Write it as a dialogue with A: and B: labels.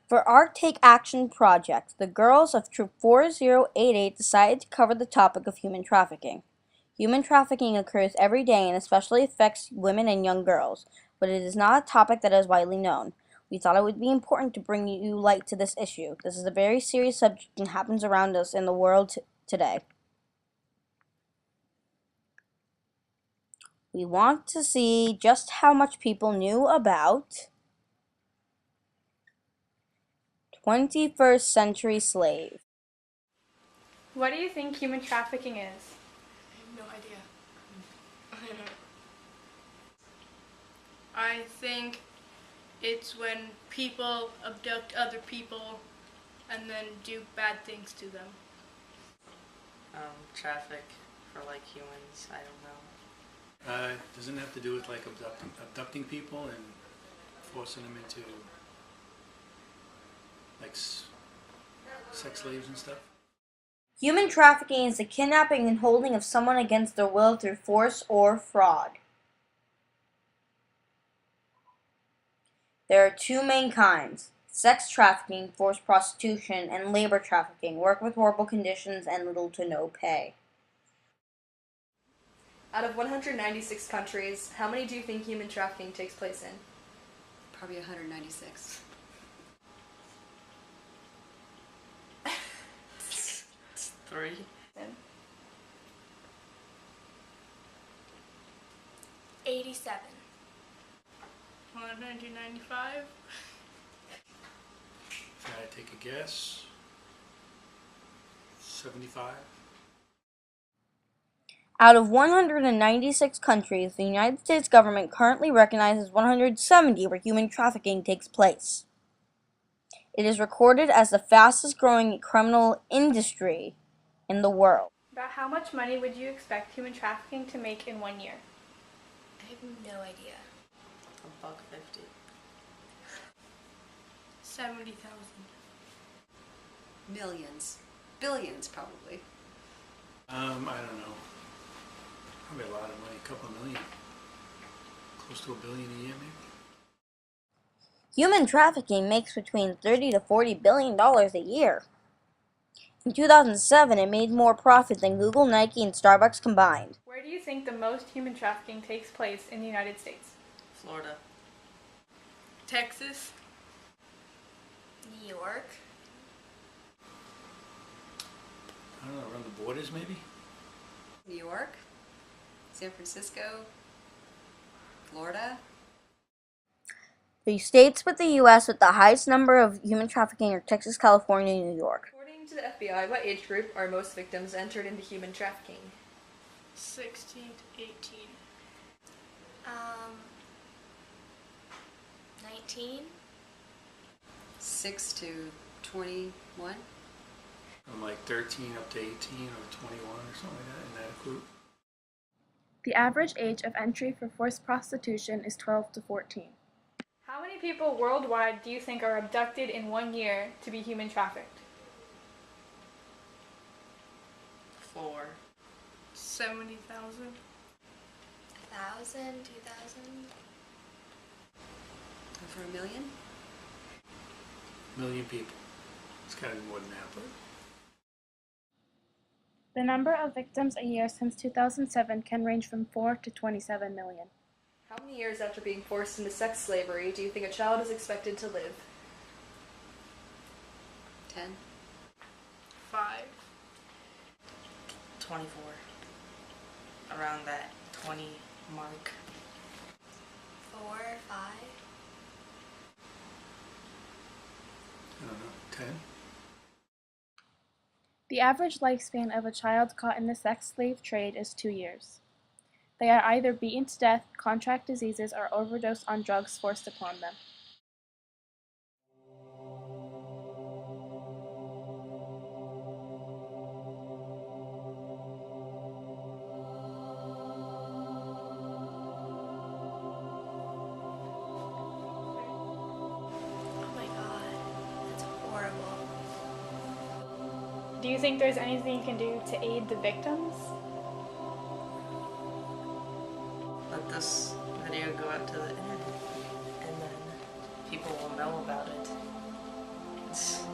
A: For our Take Action project, the girls of Troop 4088 decided to cover the topic of human trafficking. Human trafficking occurs every day and especially affects women and young girls, but it is not a topic that is widely known. We thought it would be important to bring you light to this issue. This is a very serious subject and happens around us in the world today. We want to see just how much people knew about 21st century slave.
B: What do you think human trafficking is?
C: I have no idea.
D: I think it's when people abduct other people and then do bad things to them.
E: Traffic for like humans, I don't know.
F: Doesn't it have to do with like abducting people and forcing them into like sex slaves and stuff?
A: Human trafficking is the kidnapping and holding of someone against their will through force or fraud. There are two main kinds: sex trafficking, forced prostitution, and labor trafficking, work with horrible conditions and little to no pay.
C: Out of 196 countries, how many do you think human trafficking takes place in?
G: Probably 196.
E: It's 3.
H: 87.
D: 195.
F: If I had to take a guess, 75.
A: Out of 196 countries, the United States government currently recognizes 170 where human trafficking takes place. It is recorded as the fastest growing criminal industry in the world.
B: About how much money would you expect human trafficking to make in 1 year?
H: I have no idea.
E: $1.50.
D: 70,000.
G: Millions. Billions, probably.
F: I don't know. Probably a lot of money, a couple million. Close to $1 billion a year, maybe.
A: Human trafficking makes between $30 to $40 billion a year. In 2007, it made more profit than Google, Nike, and Starbucks combined.
B: Where do you think the most human trafficking takes place in the United States?
E: Florida.
D: Texas.
H: New York.
F: I don't know, around the borders maybe?
G: New York, San Francisco, Florida.
A: The states with the U.S. with the highest number of human trafficking are Texas, California, and New York.
C: According to the FBI, what age group are most victims entered into human trafficking?
D: 16 to 18.
H: 19.
G: 6 to 21.
F: From like 13 up to 18 or 21 or something like that in that group.
B: The average age of entry for forced prostitution is 12 to 14. How many people worldwide do you think are abducted in 1 year to be human trafficked?
E: 4.
D: 70,000.
H: 1,000, 2,000.
G: Over a million?
F: Million people. It's got to be more than that, but
B: The number of victims a year since 2007 can range from 4 to 27 million.
C: How many years after being forced into sex slavery do you think a child is expected to live?
G: 10.
D: 5.
E: 24. Around that 20 mark.
H: 4, 5.
F: I don't know, 10?
B: The average lifespan of a child caught in the sex slave trade is 2 years. They are either beaten to death, contract diseases, or overdose on drugs forced upon them.
H: Oh my god, that's horrible.
B: Do you think there's anything you can do to aid the victims?
E: Let this video go out to the internet, and then people will know about it. billions.